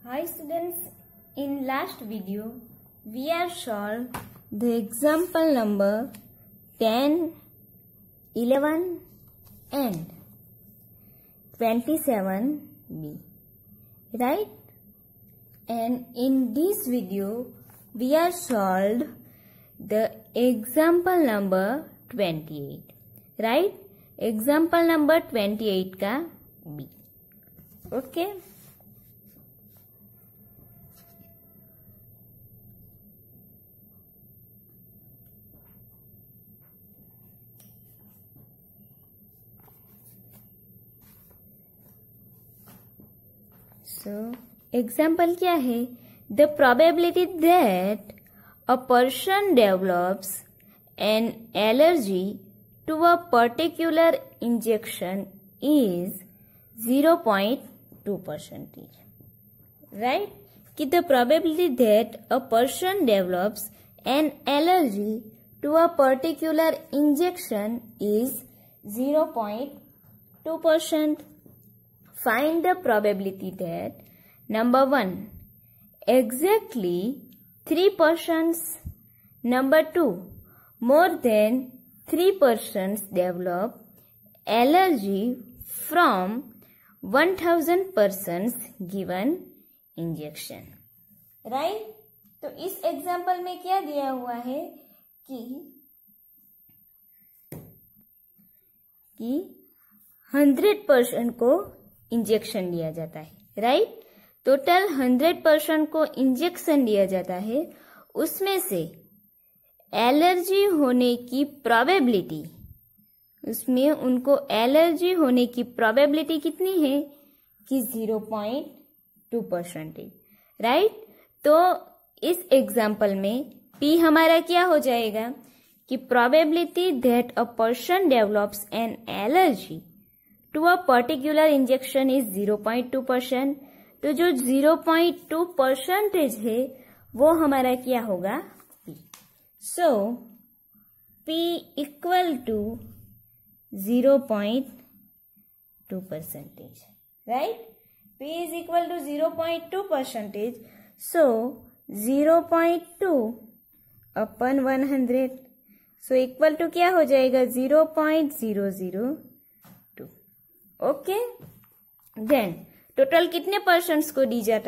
Hi students, in last video we have solved the example number 10, 11 and 27b, right? And in this video we have solved the example number 28, right? Example number 28 का B, okay? So, example क्या है? The probability that a person develops an allergy to a particular injection is 0.2%. Right? कि the probability that a person develops an allergy to a particular injection is 0.2%. Find the probability that number 1 exactly 3 persons, number 2 more than 3 persons develop allergy from 1000 persons given injection, right? तो इस example में क्या दिया हुआ है कि 100% को injection दिया जाता है, राइट? टोटल 100% को इंजेक्शन दिया जाता है, उसमें से एलर्जी होने की प्रोबेबिलिटी, उसमें उनको एलर्जी होने की प्रोबेबिलिटी कितनी है कि 0.2%, राइट? तो इस एग्जाम्पल में P हमारा क्या हो जाएगा कि probability that a person develops an allergy to a particular injection is 0.2%. तो जो 0.2% है वो हमारा क्या होगा P. So P equal to 0.2%, right? P is equal to 0.2%. So 0.2 upon 100, so equal to क्या हो जाएगा 0.002. ओके, देन टोटल कितने पर्सन्स को दिया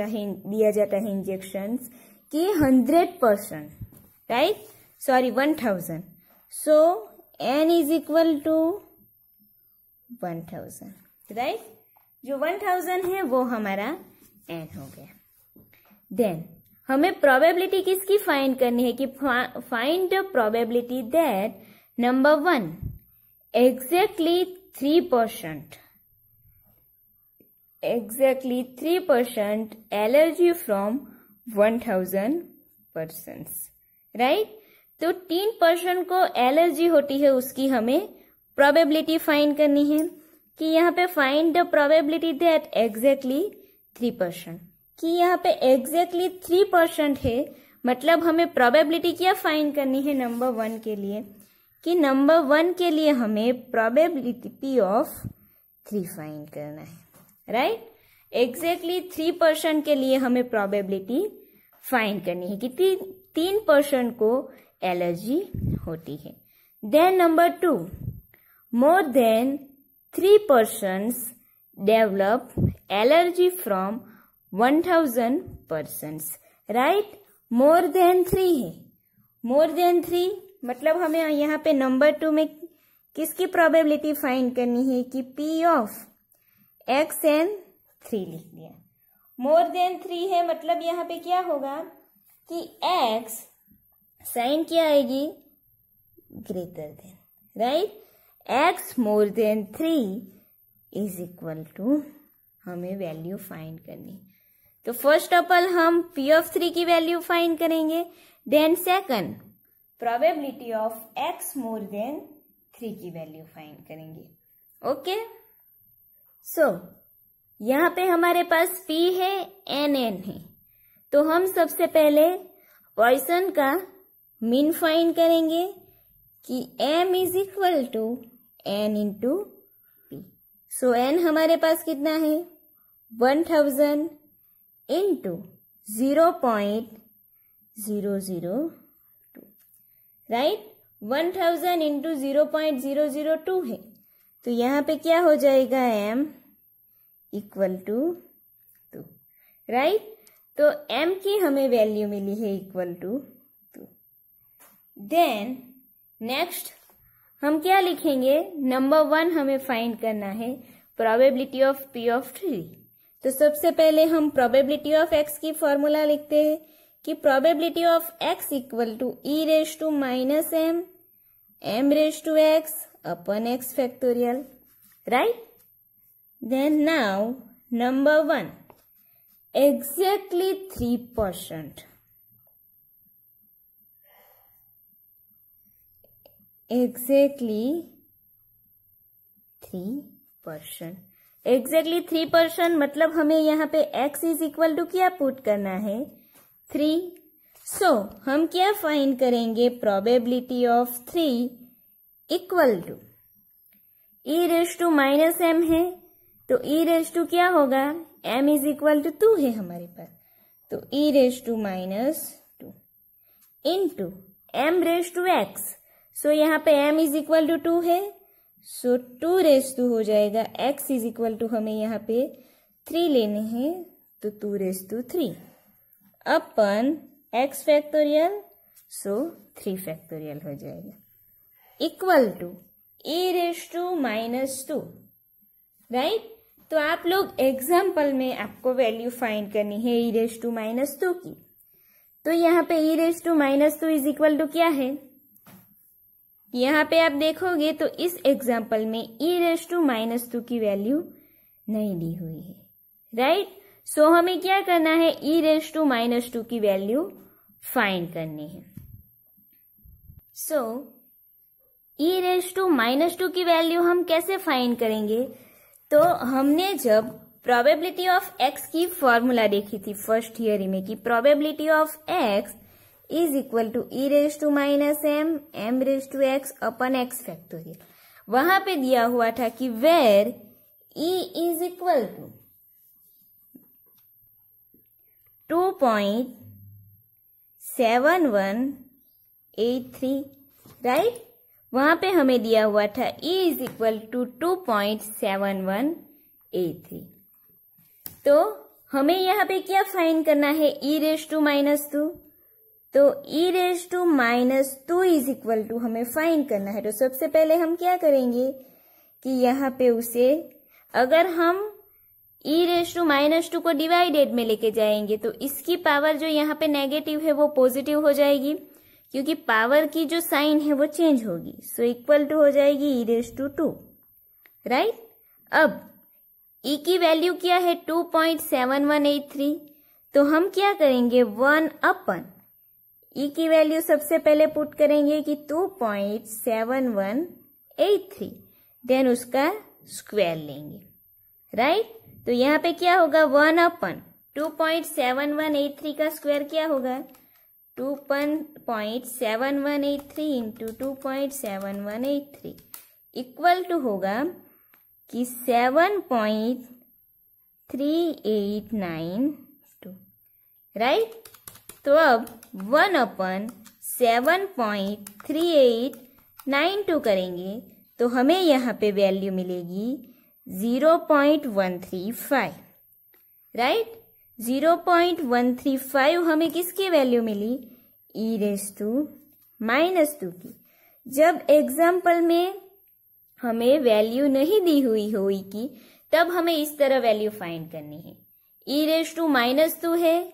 जाता है इंजेक्शंस कि 100%, right? Sorry 1000. So n is equal to 1000, right? जो 1000 है वो हमारा n हो गया. देन हमें प्रोबेबिलिटी किसकी फाइंड करनी है कि find the probability that number 1 exactly 3% allergy from 1000 persons, right? तो 3% को एलर्जी होती है, उसकी हमें प्रोबेबिलिटी फाइंड करनी है कि यहाँ पे find the probability that exactly 3%, कि यहाँ पे एग्जैक्टली 3% है, मतलब हमें प्रोबेबिलिटी क्या फाइंड करनी है नंबर 1 के लिए कि नंबर 1 के लिए हमें प्रोबेबिलिटी P ऑफ 3 फाइंड करना है, राइट? एग्जैक्टली 3% के लिए हमें प्रोबेबिलिटी फाइंड करनी है कि 3% को एलर्जी होती है. Then number 2 more than 3 persons develop allergy from 1000 persons, right? More than 3 है, मोर देन 3 मतलब हमें यहाँ पे नंबर 2 में किसकी प्रोबेबिलिटी फाइंड करनी है कि P ऑफ x एंड 3 लिख दिया. मोर देन 3 है मतलब यहाँ पे क्या होगा कि x साइन क्या आएगी greater than, right? x more than 3 is equal to हमें वैल्यू फाइंड करनी. तो फर्स्ट ऑफ ऑल हम P ऑफ 3 की वैल्यू फाइंड करेंगे. Then second probability of x more than 3 की वैल्यू फाइंड करेंगे. ओके, सो यहाँ पे हमारे पास P है, n है. तो हम सबसे पहले पॉइसन का मीन फाइंड करेंगे कि m is equal to n into P. So n हमारे पास कितना है 1000 इंटू 0.002, राइट। 1000 इंटू 0.002 है, तो यहाँ पे क्या हो जाएगा, m इक्वल टू 2, राइट। तो m की हमें वैल्यू मिली है इक्वल टू 2। देन नेक्स्ट हम क्या लिखेंगे, नंबर 1 हमें फाइंड करना है प्रोबेबिलिटी ऑफ p ऑफ 3। तो सबसे पहले हम प्रोबेबिलिटी ऑफ x की फॉर्मूला लिखते हैं कि probability of x equal to e raise to minus m raise to x upon x factorial, right. Then now number 1, exactly 3%. Exactly 3%. Exactly 3% मतलब हमें यहाँ पे x इज इक्वल टू क्या put करना है, 3। सो हम क्या फाइंड करेंगे, probability of 3 equal to e raise to minus m है, तो e रेज टू क्या होगा, m इज इक्वल टू 2 है हमारे पास, तो e raise to minus 2 into m raise to x। So यहाँ पे m इज इक्वल टू 2 है, सो 2 रेज टू हो जाएगा, x इज इक्वल टू हमें यहाँ पे 3 लेने हैं, तो 2 raise to 3 upon x factorial, so 3 factorial हो जाएगा, equal to e raise to minus 2, right. तो आप लोग एग्जाम्पल में आपको वैल्यू फाइंड करनी है e रेज टू माइनस 2 की। तो यहाँ पे e raise to minus 2 is equal to क्या है, यहाँ पे आप देखोगे तो इस एग्जाम्पल में e रेज टू माइनस 2 की वैल्यू नहीं दी हुई है, राइट। सो हमें क्या करना है, e रेज टू माइनस 2 की वैल्यू फाइंड करनी है। सो e रेज टू माइनस 2 की वैल्यू हम कैसे फाइंड करेंगे, तो हमने जब प्रोबेबिलिटी ऑफ x की फॉर्मूला देखी थी फर्स्ट थियरी में कि probability of x is equal to e raise to minus m raise to x upon x factorial, वहां पे दिया हुआ था कि where e is equal to 2.7183, right. वहां पे हमें दिया हुआ था e इज इक्वल टू 2.7183। तो हमें यहाँ पे क्या फाइंड करना है, e रेज टू माइनस 2, तो e raise to minus 2 is equal to हमें फाइंड करना है। तो सबसे पहले हम क्या करेंगे कि यहाँ पे उसे अगर हम e रेज टू माइनस 2 को डिवाइडेड में लेके जाएंगे तो इसकी पावर जो यहाँ पे नेगेटिव है वो पॉजिटिव हो जाएगी, क्योंकि पावर की जो साइन है वो चेंज होगी। सो इक्वल टू हो जाएगी e रेज टू 2, राइट। अब e की वैल्यू क्या है 2.7183, तो हम क्या करेंगे 1 अपन e की वैल्यू सबसे पहले पुट करेंगे कि 2.7183, देन उसका स्क्वायर लेंगे, राइट। तो यहाँ पे क्या होगा 1 अपन 2.7183 का स्क्वायर क्या होगा 2.7183 इंटू 2.7183 इक्वल टू होगा कि 7.3892, राइट। तो अब 1 अपन 7.3892 करेंगे तो हमें यहाँ पे वैल्यू मिलेगी 0.135, राइट। 0.135 हमें किसकी वैल्यू मिली, e रेज टू माइनस 2 की। जब एग्जाम्पल में हमें वैल्यू नहीं दी हुई होगी तब हमें इस तरह वैल्यू फाइंड करनी है। e रेज टू माइनस 2 है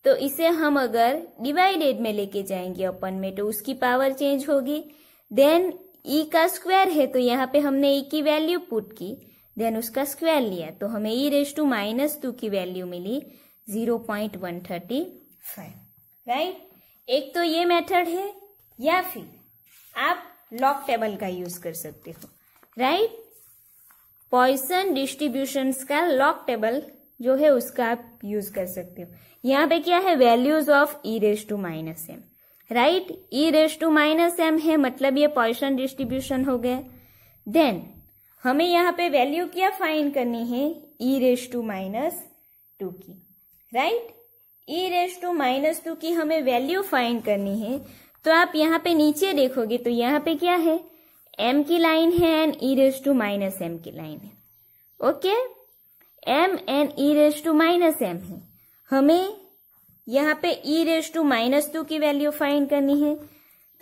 तो इसे हम अगर डिवाइडेड में लेके जाएंगे अपन में तो उसकी पावर चेंज होगी। देन e का स्क्वायर है तो यहाँ पे हमने e की वैल्यू पुट की, देन उसका स्क्वायर लिया तो हमें e रेज टू माइनस 2 की वैल्यू मिली 0.135, राइट। एक तो ये मेथड है या फिर आप लॉग टेबल का यूज कर सकते हो, राइट। पॉइसन डिस्ट्रीब्यूशंस का लॉग टेबल जो है उसका आप यूज कर सकते हो। यहाँ पे क्या है values of e raise to minus m, right. e raise to minus m है मतलब ये पॉइसन डिस्ट्रीब्यूशन हो गया। देन हमें यहाँ पे वैल्यू क्या फाइंड करनी है e रेज टू माइनस 2 की, राइट। e⁻² की हमें वैल्यू फाइंड करनी है, तो आप यहाँ पे नीचे देखोगे तो यहाँ पे क्या है, m की लाइन है एंड e⁻m की लाइन है। ओके, m एंड e⁻m है। हमें यहाँ पे e⁻² की वैल्यू फाइंड करनी है,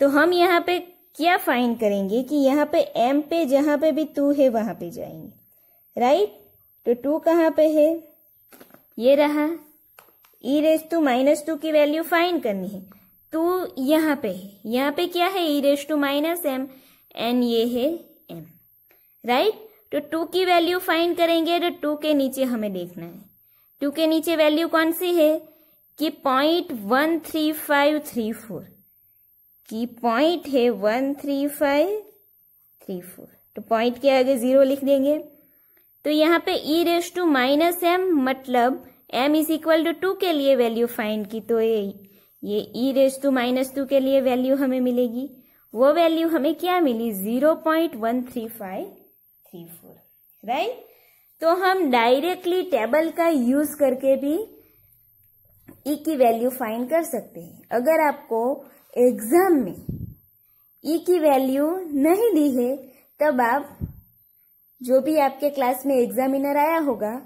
तो हम यहाँ पे क्या फाइंड करेंगे कि यहाँ पे m पे जहां पे भी 2 है वहां पे जाएंगे, राइट। तो 2 कहाँ पे है, ये रहा। e⁻² की वैल्यू फाइंड करनी है, 2 यहाँ पे है, यहाँ पे क्या है e⁻m एंड ये है m, राइट। तो 2 की वैल्यू फाइंड करेंगे तो 2 के नीचे हमें देखना है, 2 के नीचे वैल्यू कौन सी है कि 0.13534 की पॉइंट है 13534, तो पॉइंट के आगे 0 लिख देंगे। तो यहाँ पे e⁻m मतलब m इज इक्वल टू 2 के लिए वैल्यू फाइंड की, तो ये e⁻² के लिए वैल्यू हमें मिलेगी, वो वैल्यू हमें क्या मिली 0.13534, राइट। तो हम डायरेक्टली टेबल का यूज करके भी e की वैल्यू फाइंड कर सकते हैं। अगर आपको एग्जाम में e की वैल्यू नहीं दी है, तब आप जो भी आपके क्लास में एग्जामिनर आया होगा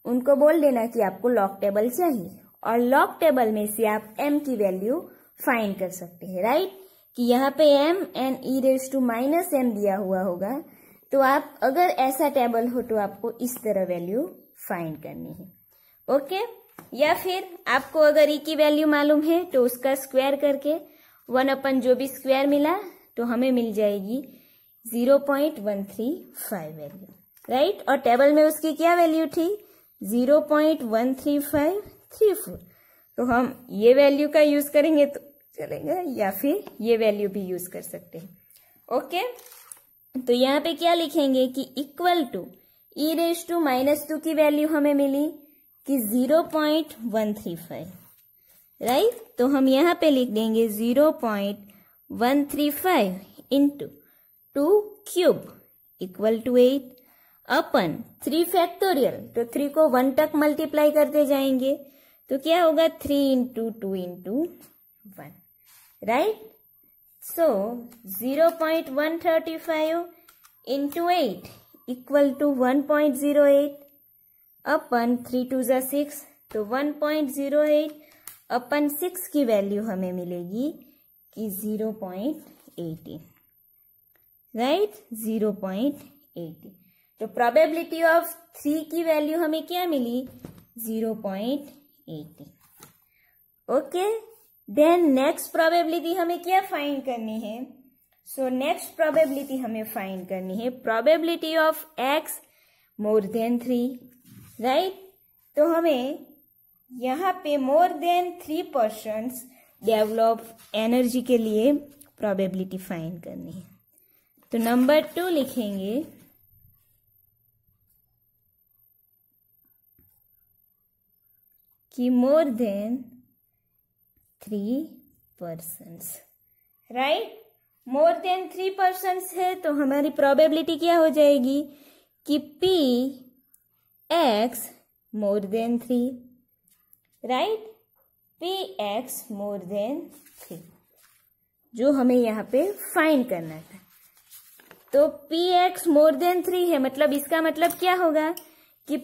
उनको बोल देना कि आपको लॉग टेबल चाहिए, और लॉग टेबल में से आप m की वैल्यू फाइंड कर सकते हैं, राइट। कि यहाँ पे m एंड e⁻m दिया हुआ होगा, तो आप अगर ऐसा टेबल हो तो आपको इस तरह वैल्यू फाइंड करनी है। ओके, या फिर आपको अगर e की वैल्यू मालूम है तो उसका स्क्वायर करके 1 जो भी स्क्वायर मिला तो हमें मिल जाएगी 0.135 वैल्यू, राइट। और टेबल में उसकी क्या वैल्यू थी 0.13534, तो हम ये वैल्यू का यूज करेंगे तो चलेगा, या फिर ये वैल्यू भी यूज कर सकते हैं। ओके, तो यहाँ पे क्या लिखेंगे कि इक्वल टू e⁻² की वैल्यू हमें मिली कि 0.135, राइट। तो हम यहाँ पे लिख देंगे 0.135 into 2 cube equal to 8 upon 3 factorial, तो 3 को 1 तक मल्टीप्लाई करते जाएंगे तो क्या होगा 3 into 2 into 1, right. So 0.135 into 8 equal to 1.08 upon 3 2 जा 6, तो 1.08 अपन 6 की वैल्यू हमें मिलेगी कि 0.80, राइट, 0.80। तो प्रोबेबिलिटी ऑफ 3 की वैल्यू हमें क्या मिली 0.80। ओके, देन नेक्स्ट प्रोबेबिलिटी हमें क्या फाइंड करनी है, सो नेक्स्ट प्रोबेबिलिटी हमें फाइंड करनी है probability of x more than 3, right. तो हमें यहाँ पे मोर देन 3% डेवलप एनर्जी के लिए प्रोबेबिलिटी फाइंड करनी है। तो नंबर 2 लिखेंगे कि मोर देन 3%, राइट। मोर देन 3% है तो हमारी प्रोबेबिलिटी क्या हो जाएगी कि px more than 3, right, px more than 3 जो हमें यहाँ पे फाइंड करना था। तो px मोर देन 3 है, मतलब इसका मतलब क्या होगा कि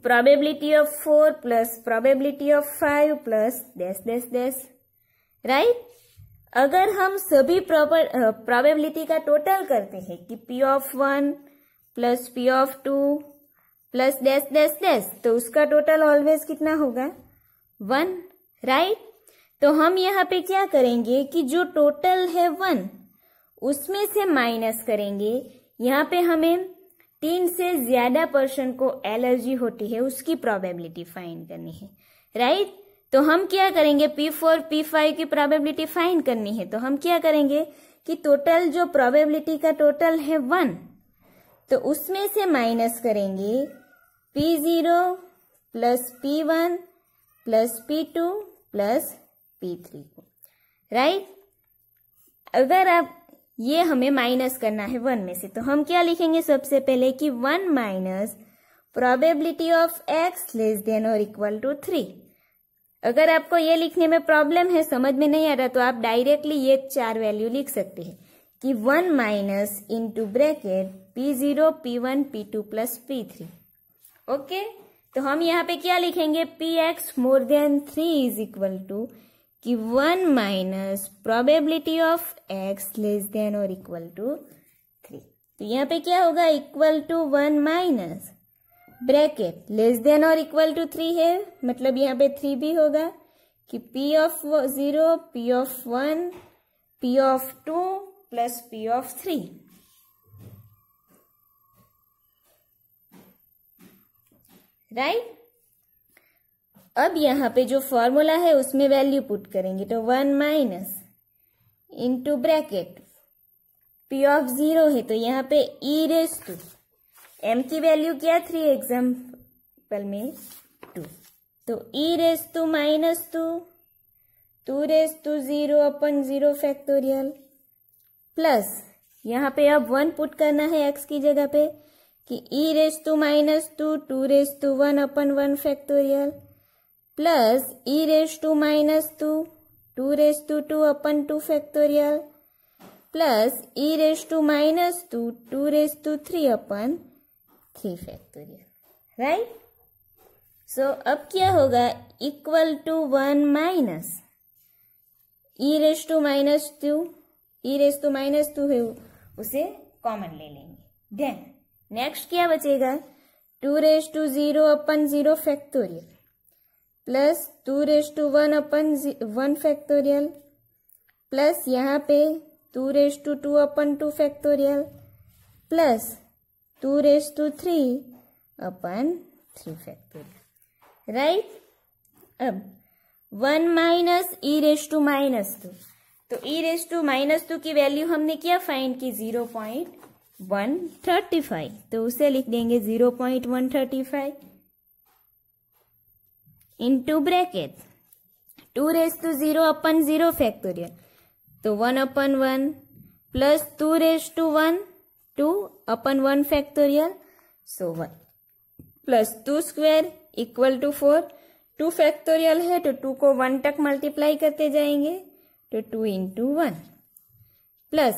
probability of 4 plus probability of 5 plus dash dash dash, right. अगर हम सभी प्रोबेबिलिटी का टोटल करते हैं कि p of 1 plus p of 2 plus dash dash dash, तो उसका टोटल ऑलवेज कितना होगा 1, राइट। तो हम यहाँ पे क्या करेंगे कि जो टोटल है 1 उसमें से माइनस करेंगे। यहाँ पे हमें 3 से ज्यादा पर्सन को एलर्जी होती है उसकी प्रोबेबिलिटी फाइंड करनी है, राइट। तो हम क्या करेंगे P4 P5 की प्रोबेबिलिटी फाइंड करनी है, तो हम क्या करेंगे कि टोटल जो प्रोबेबिलिटी का टोटल है 1, तो उसमें से माइनस करेंगे P0 plus P1 plus P2 plus P3 को, राइट। अगर आप ये हमें माइनस करना है 1 में से, तो हम क्या लिखेंगे सबसे पहले कि 1 minus probability of x less than और इक्वल टू 3। अगर आपको ये लिखने में प्रॉब्लम है, समझ में नहीं आ रहा, तो आप डायरेक्टली ये 4 वैल्यू लिख सकते हैं कि 1 minus into bracket P0 P1 P2 plus P3। Okay, तो हम यहाँ पे क्या लिखेंगे, Px more than 3 is equal to कि 1 minus probability of x less than और इक्वल टू 3। तो यहाँ पे क्या होगा, equal to 1 minus bracket less than और इक्वल टू 3 है, मतलब यहाँ पे 3 भी होगा कि P of 0 P of 1 P of 2 plus P of 3। Right, अब यहाँ पे जो फॉर्मूला है उसमें वैल्यू पुट करेंगे, तो 1 minus into bracket P of 0 है, तो यहाँ पे e रेस टू m की वैल्यू क्या 3 एग्जाम्पल में 2, तो e raise to minus 2 raise to 0 upon 0 factorial plus यहाँ पे अब 1 पुट करना है x की जगह पे कि e raise to minus 2 raise to 1 upon 1 factorial plus e raise to minus 2 raise to 2 upon 2 factorial plus e raise to minus 2 raise to 3 upon 3 factorial. Right, so अब क्या होगा, equal to 1 minus e raise to minus 2 है, उसे common ले लेंगे। Then next क्या बचेगा, 2 raise to 0 upon 0 factorial plus 2 raise to 1 upon 1 factorial plus यहाँ पे 2 raise to 2 upon 2 factorial plus 2 raise to 3 upon 3 factorial. Right, अब 1 minus e raise to minus 2, तो e रेस टू माइनस 2 की value हमने क्या find की, 0.135, तो उसे लिख देंगे 0.135 into bracket 2 raise to 0 upon 0 factorial, तो 1 upon 1 plus 2 raise to 1 2 upon 1 factorial, so 1 plus 2 square equal to 4। 2 factorial है तो 2 को 1 तक मल्टीप्लाई करते जाएंगे, तो 2 into 1 plus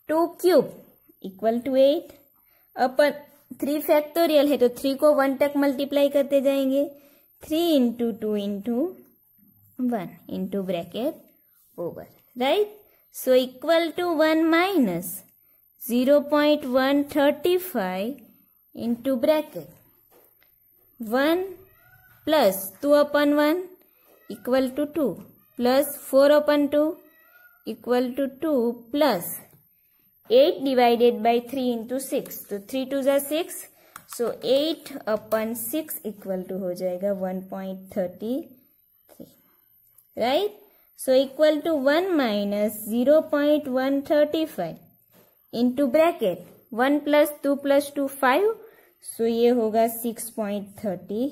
2 cube equal to 8 upon 3 factorial है तो 3 को 1 तक मल्टीप्लाई करते जाएंगे, 3 into 2 into 1 into bracket over. Right, so equal to 1 minus 0.135 into bracket 1 plus 2 upon 1 equal to 2 plus 4 upon 2 equal to 2 plus 8 divided by 3 into 6, तो 3 2 जा 6, सो 8 अपन 6 equal to हो जाएगा 1.33। Right, so equal to 1 minus 0.135 into bracket 1 plus 2 plus 2 5, सो ये होगा 6.33,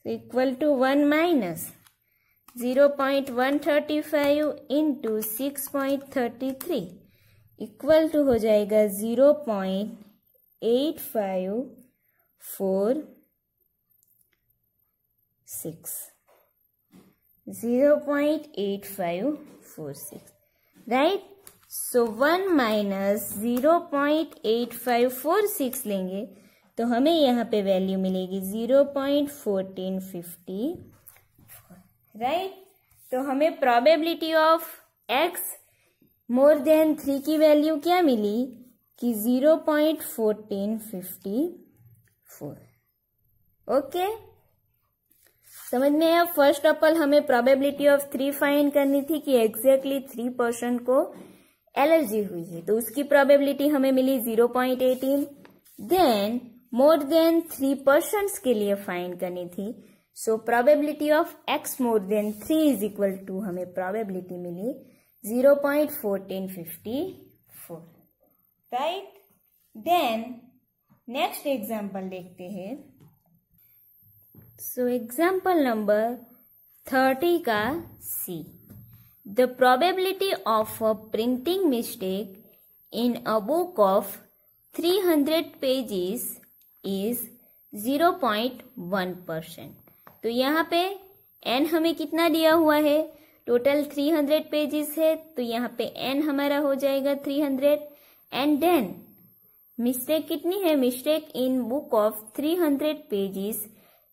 so equal to 1 minus 0.135 into 6.33 equal to हो जाएगा 0.8546, 0.8546। Right, सो 1 minus 0.8546 लेंगे तो हमें यहाँ पे वैल्यू मिलेगी 0.1454। राइट, तो हमें probability of x more than 3 की वैल्यू क्या मिली कि 0.1454। ओके, समझ में आया। फर्स्ट ऑफ ऑल हमें प्रोबेबिलिटी ऑफ 3 फाइंड करनी थी कि एग्जैक्टली 3% को एलर्जी हुई है, तो उसकी प्रोबेबिलिटी हमें मिली 0.18। देन मोर देन 3% के लिए फाइंड करनी थी, so probability of x more than 3 is equal to हमें प्रोबेबिलिटी मिली 0.1454। राइट, देन नेक्स्ट एग्जाम्पल देखते हैं। सो एग्जाम्पल नंबर 30 का C, the probability of a printing mistake in a book of 300 pages इज 0.1%। तो यहाँ पे n हमें कितना दिया हुआ है, टोटल 300 पेजेस है, तो यहाँ पे n हमारा हो जाएगा 300 एंड देन मिस्टेक कितनी है, mistake in book of 300 pages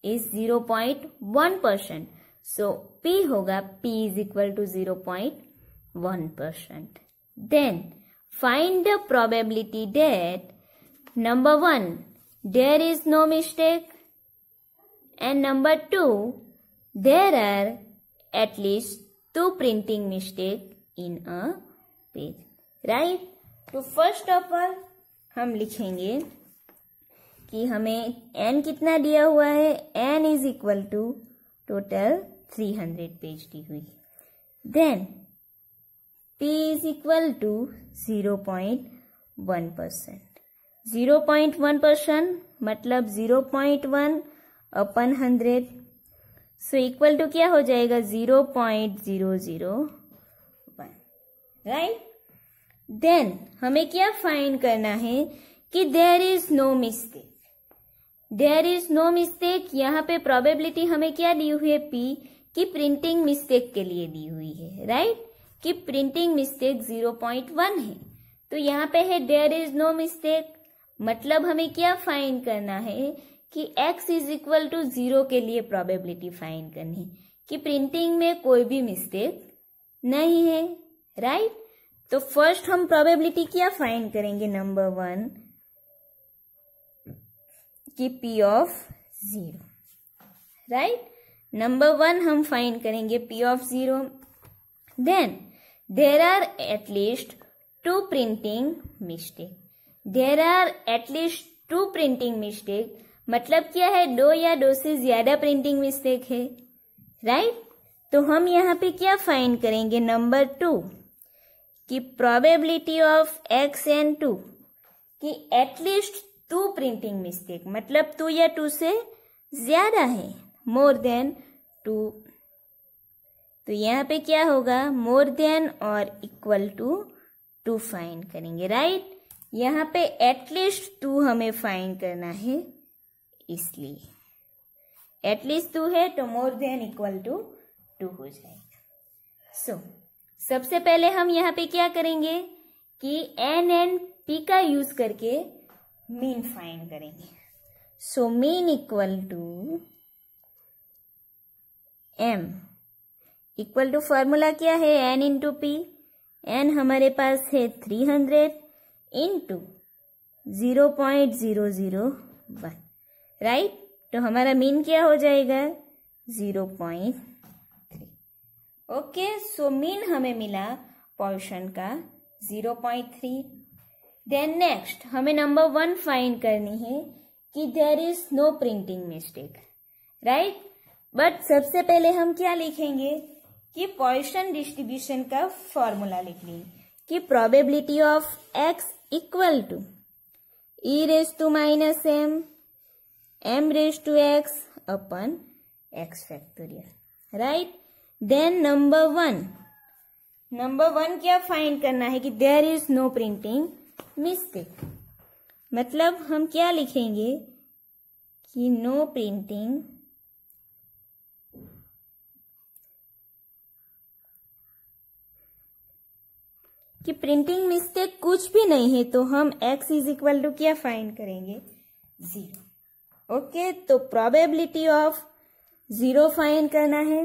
is 0.1%। So P होगा P is equal to 0.1%। Then find the probability that number 1 there is no mistake and number 2 there are at least 2 printing mistake in a page, right. तो first of all हम लिखेंगे कि हमें n कितना दिया हुआ है, n is equal to total 300 page दी हुई। Then p is equal to 0.1%। 0.1% मतलब 0.1 अपन 100, सो इक्वल टू क्या हो जाएगा 0.001, राइट। देन हमें क्या फाइंड करना है कि there is no mistake. There is no mistake, यहाँ पे प्रोबेबिलिटी हमें क्या दी हुई है P की प्रिंटिंग मिस्टेक के लिए दी हुई है, राइट, कि प्रिंटिंग मिस्टेक 0.1 है। तो यहाँ पे है देयर इज नो मिस्टेक, मतलब हमें क्या फाइंड करना है कि x इज इक्वल टू 0 के लिए प्रोबेबिलिटी फाइंड करनी कि प्रिंटिंग में कोई भी मिस्टेक नहीं है, राइट। तो फर्स्ट हम प्रोबेबिलिटी क्या फाइंड करेंगे, नंबर 1 कि P ऑफ 0, राइट। नंबर 1 हम फाइंड करेंगे P of 0। Then there are at least 2 printing mistake. There are at least 2 printing mistake मतलब क्या है, 2 या 2 से ज्यादा प्रिंटिंग मिस्टेक है, राइट। तो हम यहाँ पे क्या फाइंड करेंगे, नंबर 2 कि प्रोबेबिलिटी ऑफ x एंड 2 कि एटलीस्ट 2 प्रिंटिंग मिस्टेक मतलब 2 या 2 से ज्यादा है, मोर देन 2। तो यहाँ पे क्या होगा, मोर देन और इक्वल टू 2 फाइंड करेंगे, राइट। यहाँ पे एटलीस्ट 2 हमें फाइंड करना है, इसलिए एटलीस्ट 2 है तो मोर देन इक्वल टू 2 हो जाएगा। सो सबसे पहले हम यहाँ पे क्या करेंगे कि n एंड p का यूज करके मीन फाइंड करेंगे। So mean equal to m equal to formula क्या है, n इंटू p। n हमारे पास है 300 इंटू 0.001, राइट। तो हमारा मीन क्या हो जाएगा 0.3। ओके, सो मीन हमें मिला पोर्शन का 0.3। देन नेक्स्ट हमें नंबर 1 फाइंड करनी है कि there is no printing mistake, right. But सबसे पहले हम क्या लिखेंगे कि पोर्शन डिस्ट्रीब्यूशन का फॉर्मूला लिख लेंगे कि probability of x equal to e raise to minus m raise to x upon x factorial, right. Then number 1 क्या फाइंड करना है कि there is no printing mistake मतलब हम क्या लिखेंगे कि नो प्रिंटिंग कि प्रिंटिंग मिस्टेक कुछ भी नहीं है, तो हम x इज इक्वल टू क्या फाइंड करेंगे 0। ओके, तो प्रोबेबिलिटी ऑफ 0 फाइंड करना है।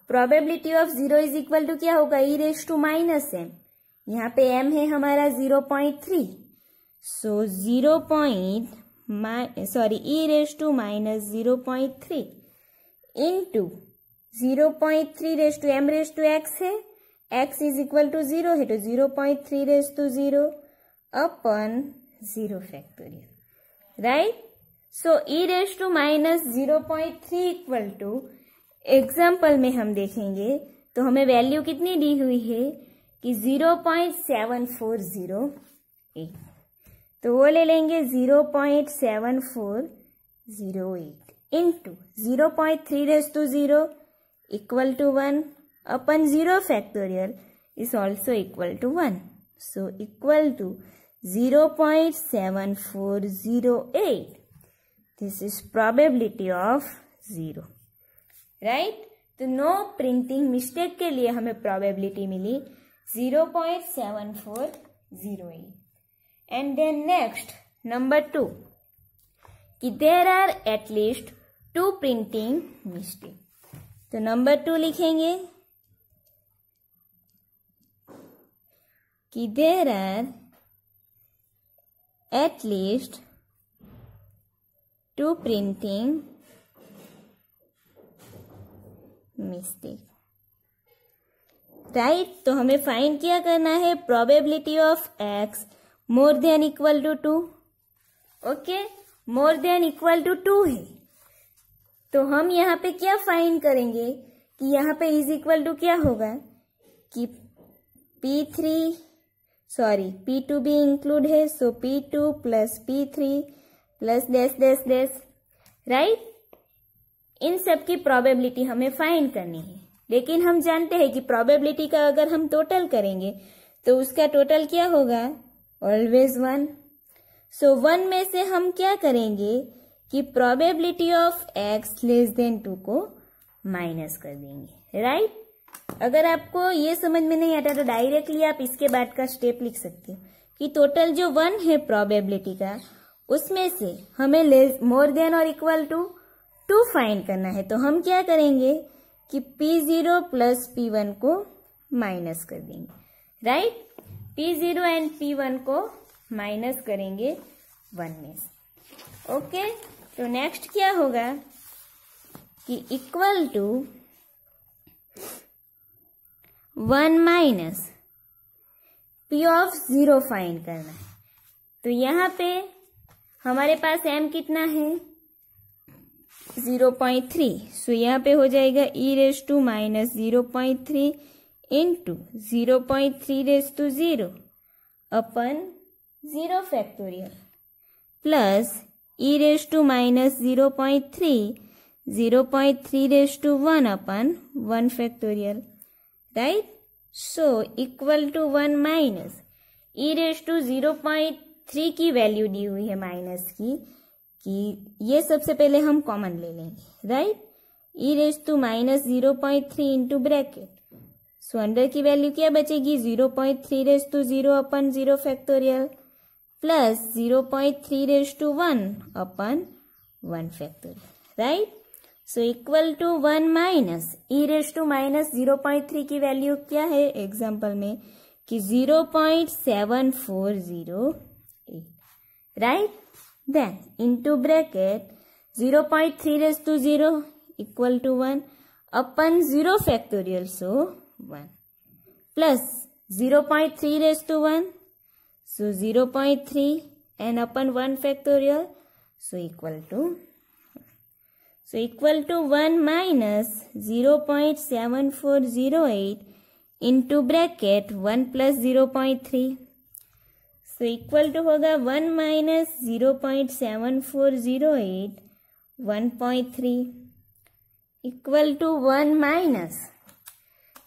Probability of 0 is equal to क्या होगा e raise to minus m, यहाँ पे m है हमारा 0.3, so e raise to minus 0.3 into 0.3 raise to m raise to x है, x इज इक्वल टू 0 है तो 0.3 raise to 0 upon 0 factorial, right. So e raise to minus 0.3 equal to example में हम देखेंगे तो हमें वैल्यू कितनी दी हुई है कि 0.7408, तो वो ले लेंगे 0.7408 into 0.3 raise to 0 equal to 1 upon 0 factorial is also equal to 1, so equal to 0.7408 this is probability of 0, right. तो नो प्रिंटिंग मिस्टेक के लिए हमें प्रोबेबिलिटी मिली 0.7408। एंड देन नेक्स्ट नंबर 2 कि there are at least 2 printing mistake. तो number 2 लिखेंगे कि there are at least 2 printing mistake, right. तो हमें फाइंड क्या करना है, probability of x more than equal to 2। Okay, more than equal to 2 है, तो हम यहाँ पे क्या फाइंड करेंगे कि यहाँ पे इज इक्वल टू क्या होगा कि P2 भी इंक्लूड है, so P2 plus P3 plus dash dash dash, right. इन सब की प्रोबेबिलिटी हमें फाइंड करनी है, लेकिन हम जानते हैं कि प्रोबेबिलिटी का अगर हम टोटल करेंगे तो उसका टोटल क्या होगा, ऑलवेज 1। सो 1 में से हम क्या करेंगे कि probability of x less then 2 को माइनस कर देंगे, राइट। अगर आपको ये समझ में नहीं आता तो डायरेक्टली आप इसके बाद का स्टेप लिख सकते हो कि टोटल जो 1 है प्रोबेबिलिटी का, उसमें से हमें लेस मोर देन और इक्वल टू 2 फाइंड करना है। तो हम क्या करेंगे कि P0 प्लस P1 को माइनस कर देंगे, राइट। P0 एंड P1 को माइनस करेंगे 1 में से। ओके, तो नेक्स्ट क्या होगा कि equal to 1 minus P of 0 find करना है। तो यहाँ पे हमारे पास m कितना है, 0.3। सो यहाँ पे हो जाएगा e raise to minus 0.3 into 0.3 raise to 0 upon 0 factorial plus e raise to minus 0.3 raise to 1 upon 1 factorial, right. So equal to 1 minus e raise to 0.3 की वैल्यू दी हुई है माइनस की, कि ये सबसे पहले हम कॉमन ले लेंगे, right. e raise to minus 0.3 into bracket, so under की वैल्यू क्या बचेगी, 0.3 raise to 0 upon 0 factorial plus 0.3 raise to 1 upon 1 factorial, right. So equal to 1 minus e raise to minus 0.3 की वैल्यू क्या है एग्जाम्पल में कि 0.7408, right. Then into bracket 0.3 raised to 0 equal to 1 upon 0 factorial, so 1 plus 0.3 raised to 1, so 0.3 and upon 1 factorial, so equal to 1 minus 0.7408 into bracket 1 plus 0.3, so equal to होगा 1 minus 0.7408 1.3 equal to 1 minus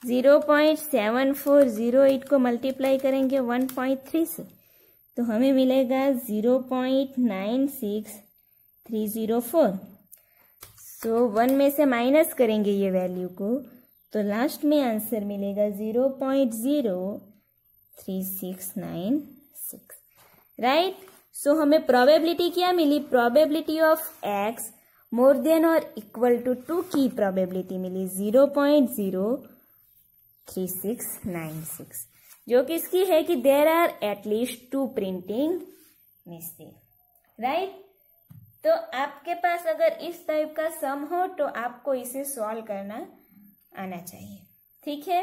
0.7408 को multiply करेंगे 1.3 से, तो हमें मिलेगा 0.96304। सो 1 में से minus करेंगे ये वैल्यू को, तो लास्ट में आंसर मिलेगा 0.03696, राइट। सो हमें प्रोबेबिलिटी क्या मिली, probability of x more than और इक्वल टू 2 की प्रोबेबिलिटी मिली 0.03696, जो किसकी है कि there are at least 2 printing mistake, right. तो आपके पास अगर इस टाइप का सम हो तो आपको इसे सॉल्व करना आना चाहिए, ठीक है।